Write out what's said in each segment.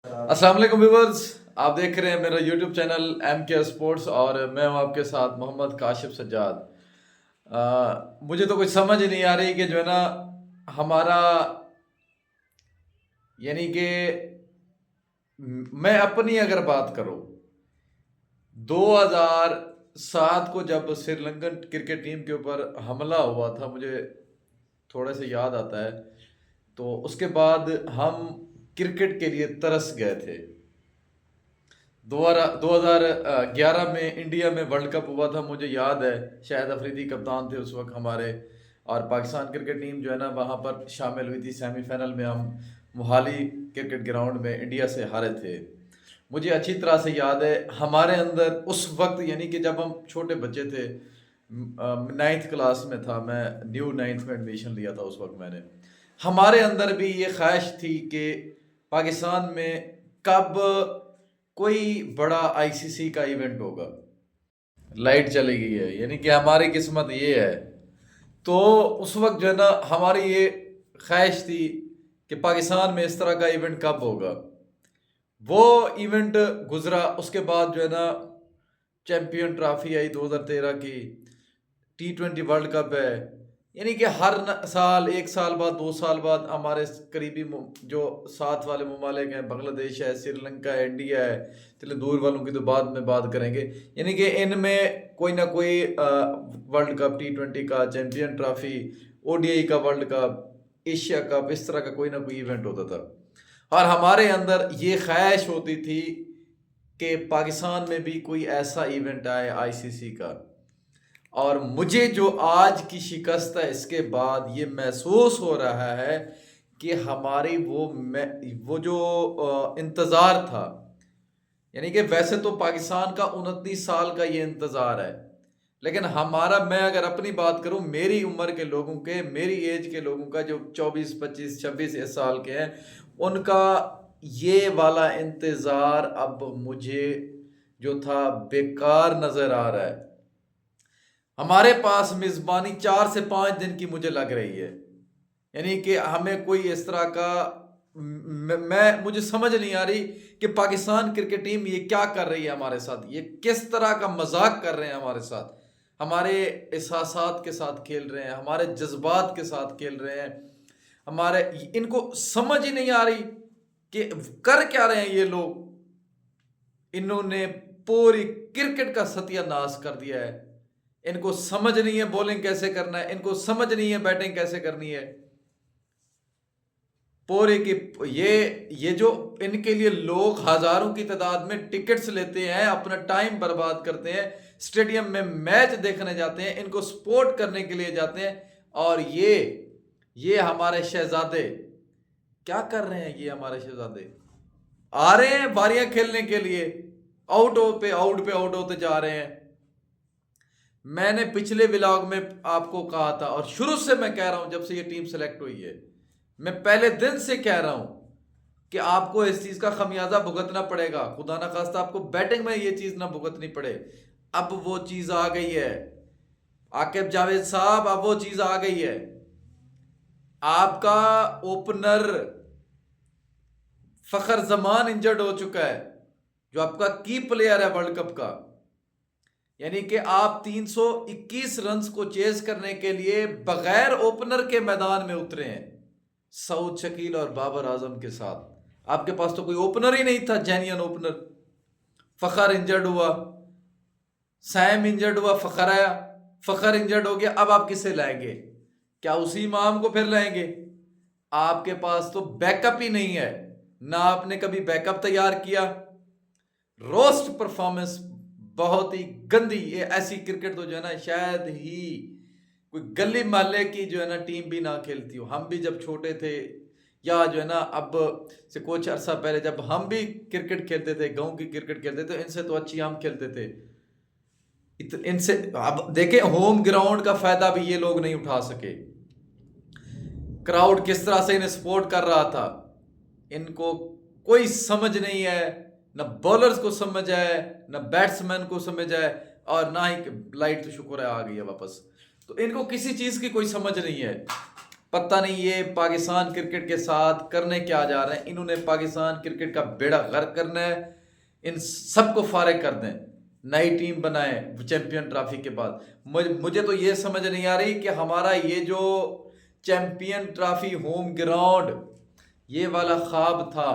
अस्सलाम वालेकुम व्यूवर्स, आप देख रहे हैं मेरा यूट्यूब चैनल MK स्पोर्ट्स और मैं हूं आपके साथ मोहम्मद काशिफ सज्जाद। मुझे तो कुछ समझ ही नहीं आ रही कि जो है ना हमारा यानी कि मैं अपनी अगर बात करूं 2007 को जब श्रीलंकन क्रिकेट टीम के ऊपर हमला हुआ था, मुझे थोड़ा सा याद आता है। तो उसके बाद हम क्रिकेट के लिए तरस गए थे। 2011 में इंडिया में वर्ल्ड कप हुआ था, मुझे याद है। शाहिद अफरीदी कप्तान थे उस वक्त हमारे, और पाकिस्तान क्रिकेट टीम जो है ना वहाँ पर शामिल हुई थी। सेमीफाइनल में हम मोहाली क्रिकेट ग्राउंड में इंडिया से हारे थे। मुझे अच्छी तरह से याद है हमारे अंदर उस वक्त, यानी कि जब हम छोटे बच्चे थे, 9th क्लास में था मैं, न्यू 9th में एडमिशन लिया था उस वक्त मैंने। हमारे अंदर भी ये ख्वाहिश थी कि पाकिस्तान में कब कोई बड़ा ICC का इवेंट होगा। लाइट चली गई है, यानी कि हमारी किस्मत ये है। तो उस वक्त जो है ना हमारी ये ख्वाहिश थी कि पाकिस्तान में इस तरह का इवेंट कब होगा। वो इवेंट गुजरा, उसके बाद जो है ना चैंपियन ट्रॉफी आई 2013 की, T20 वर्ल्ड कप है। यानी कि हर साल, 1 साल बाद, 2 साल बाद हमारे करीबी जो साथ वाले ममालिक हैं, बांग्लादेश है, श्रीलंका है, इंडिया है, चलो दूर वालों की तो बाद में बात करेंगे। यानी कि इनमें कोई ना कोई वर्ल्ड कप, T20 का, चैंपियन ट्रॉफी, ODI का वर्ल्ड कप, एशिया कप, इस तरह का कोई ना कोई इवेंट होता था। और हमारे अंदर ये ख्वाहिश होती थी कि पाकिस्तान में भी कोई ऐसा इवेंट आए ICC का। और मुझे जो आज की शिकस्त है इसके बाद ये महसूस हो रहा है कि हमारी वो जो इंतज़ार था, यानी कि वैसे तो पाकिस्तान का 29 साल का ये इंतज़ार है, लेकिन हमारा, मैं अगर अपनी बात करूं, मेरी उम्र के लोगों के, मेरी एज के लोगों का, जो 24, 25, 26 इस साल के हैं, उनका ये वाला इंतज़ार अब मुझे जो था बेकार नज़र आ रहा है। हमारे पास मेज़बानी 4 से 5 दिन की मुझे लग रही है, यानी कि हमें कोई इस तरह का मुझे समझ नहीं आ रही कि पाकिस्तान क्रिकेट टीम ये क्या कर रही है हमारे साथ, ये किस तरह का मजाक कर रहे हैं हमारे साथ, हमारे एहसासात के साथ खेल रहे हैं, हमारे जज्बात के साथ खेल रहे हैं। हमारे, इनको समझ ही नहीं आ रही कि कर क्या रहे हैं ये लोग। इन्होंने पूरी क्रिकेट का सत्यानाश कर दिया है। इनको समझ नहीं है बॉलिंग कैसे करना है, इनको समझ नहीं है बैटिंग कैसे करनी है। पूरे की ये जो इनके लिए लोग हजारों की तादाद में टिकट्स लेते हैं, अपना टाइम बर्बाद करते हैं, स्टेडियम में मैच देखने जाते हैं, इनको सपोर्ट करने के लिए जाते हैं, और ये हमारे शहजादे क्या कर रहे हैं? ये हमारे शहजादे आ रहे हैं बारियां खेलने के लिए, आउट होते जा रहे हैं। मैंने पिछले व्लॉग में आपको कहा था, और शुरू से मैं कह रहा हूं, जब से ये टीम सेलेक्ट हुई है, मैं पहले दिन से कह रहा हूं कि आपको इस चीज का खमियाजा भुगतना पड़ेगा। खुदा ना खास्ता आपको बैटिंग में ये चीज ना भुगतनी पड़े। अब वो चीज आ गई है आकिब जावेद साहब, अब वो चीज आ गई है। आपका ओपनर फखर जमान इंजर्ड हो चुका है, जो आपका की प्लेयर है वर्ल्ड कप का। यानी कि आप 321 रन्स को चेस करने के लिए बगैर ओपनर के मैदान में उतरे हैं, सऊद शकील और बाबर आजम के साथ। आपके पास तो कोई ओपनर ही नहीं था, जेन्युइन ओपनर। फखर इंजर्ड हुआ, सैम इंजर्ड हुआ, फखर आया, फखर इंजर्ड हो गया, अब आप किसे लाएंगे? क्या उसी इमाम को फिर लाएंगे? आपके पास तो बैकअप ही नहीं है, ना आपने कभी बैकअप तैयार किया। रोस्ट परफॉर्मेंस, बहुत ही गंदी। ये ऐसी क्रिकेट तो जो है ना शायद ही कोई गली मोहल्ले की जो है ना टीम भी ना खेलती हो। हम भी जब छोटे थे, या जो है ना अब से कुछ अर्सा पहले जब हम भी क्रिकेट खेलते थे, गांव की क्रिकेट खेलते थे, इनसे तो अच्छी हम खेलते थे। इनसे अब देखें, होम ग्राउंड का फायदा भी ये लोग नहीं उठा सके। क्राउड किस तरह से इन्हें सपोर्ट कर रहा था, इनको कोई समझ नहीं है। न बॉलर्स को समझ है, न बैट्समैन को समझ है, और ना ही लाइट तो शुक्र है आ गई है वापस। तो इनको किसी चीज की कोई समझ नहीं है। पता नहीं ये पाकिस्तान क्रिकेट के साथ करने क्या जा रहे हैं। इन्होंने पाकिस्तान क्रिकेट का बेड़ा गर्क करना है। इन सबको फारिग कर दें, नई टीम बनाएं चैंपियन ट्रॉफी के बाद। मुझे तो ये समझ नहीं आ रही कि हमारा ये जो चैंपियन ट्रॉफी होम ग्राउंड, ये वाला ख्वाब था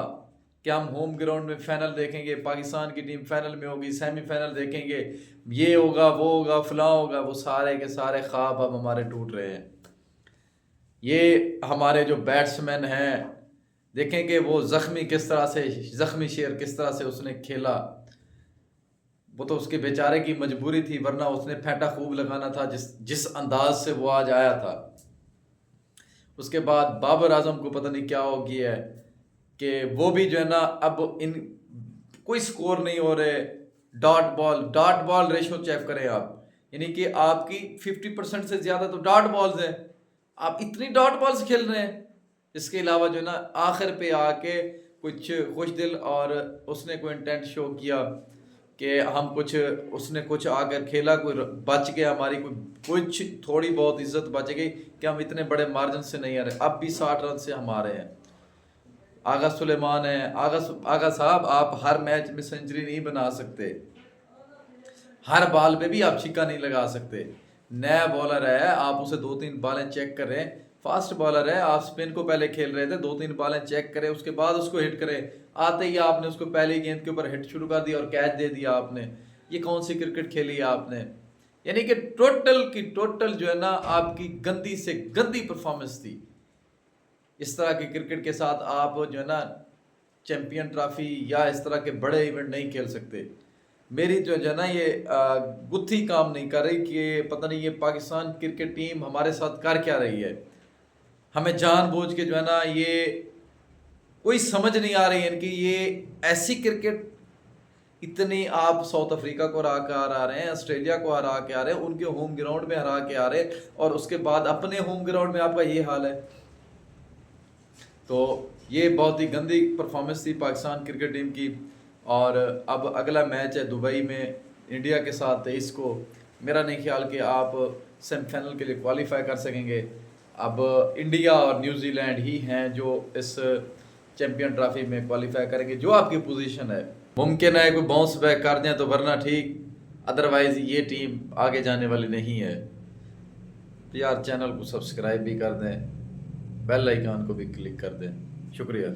कि हम होम ग्राउंड में फाइनल देखेंगे, पाकिस्तान की टीम फाइनल में होगी, सेमीफाइनल देखेंगे, ये होगा वो होगा फलां होगा, वो सारे के सारे ख्वाब अब हमारे टूट रहे हैं। ये हमारे जो बैट्समैन हैं, देखें कि वो ज़ख्मी किस तरह से, ज़ख्मी शेर किस तरह से उसने खेला। वो तो उसके बेचारे की मजबूरी थी, वरना उसने फेंटा खूब लगाना था जिस अंदाज से वो आज आया था। उसके बाद बाबर आजम को पता नहीं क्या हो गया है कि वो भी जो है ना, अब इन कोई स्कोर नहीं हो रहे। डॉट बॉल रेशो चेक करें आप, यानी कि आपकी 50% से ज़्यादा तो डॉट बॉल्स हैं। आप इतनी डॉट बॉल्स खेल रहे हैं। इसके अलावा जो है ना, आखिर पे आके कुछ खुश दिल और उसने कोई इंटेंट शो किया कि हम कुछ, उसने कुछ आकर खेला, कोई बच गया, हमारी कुछ थोड़ी बहुत इज्जत बच गई कि हम इतने बड़े मार्जिन से नहीं आ रहे। अब भी 60 रन से हम आ रहे हैं। आगा सुलेमान है, आगा साहब, आप हर मैच में सेंचुरी नहीं बना सकते, हर बॉल पे भी आप छिक्का नहीं लगा सकते। नया बॉलर है, आप उसे 2-3 बॉलें चेक करें। फास्ट बॉलर है, आप स्पिन को पहले खेल रहे थे, 2-3 बॉलें चेक करें, उसके बाद उसको हिट करें। आते ही आपने उसको पहली गेंद के ऊपर हिट शुरू कर दिया और कैच दे दिया आपने। ये कौन सी क्रिकेट खेली है आपने? यानी कि टोटल की टोटल जो है ना, आपकी गंदी से गंदी परफॉर्मेंस थी। इस तरह की क्रिकेट के साथ आप जो है ना, चैंपियन ट्रॉफी या इस तरह के बड़े इवेंट नहीं खेल सकते। मेरी जो है ना, ये गुत्थी काम नहीं कर रही कि पता नहीं ये पाकिस्तान क्रिकेट टीम हमारे साथ कर क्या रही है। हमें जानबूझ के जो है ना, ये कोई समझ नहीं आ रही है इनकी, ये ऐसी क्रिकेट, इतनी आप साउथ अफ्रीका को हरा के आ रहे हैं, ऑस्ट्रेलिया को हरा के आ रहे हैं, उनके होम ग्राउंड में हरा के आ रहे हैं, और उसके बाद अपने होम ग्राउंड में आपका ये हाल है। तो ये बहुत ही गंदी परफॉर्मेंस थी पाकिस्तान क्रिकेट टीम की। और अब अगला मैच है दुबई में इंडिया के साथ 23 को। मेरा नहीं ख्याल कि आप सेमीफाइनल के लिए क्वालिफाई कर सकेंगे। अब इंडिया और न्यूजीलैंड ही हैं जो इस चैंपियन ट्रॉफी में क्वालिफाई करेंगे, जो आपकी पोजीशन है। मुमकिन है कोई बाउंस बैक कर दें तो, वरना ठीक, अदरवाइज़ ये टीम आगे जाने वाली नहीं है। तो यार, चैनल को सब्सक्राइब भी कर दें, बेल आइकन को भी क्लिक कर दें। शुक्रिया।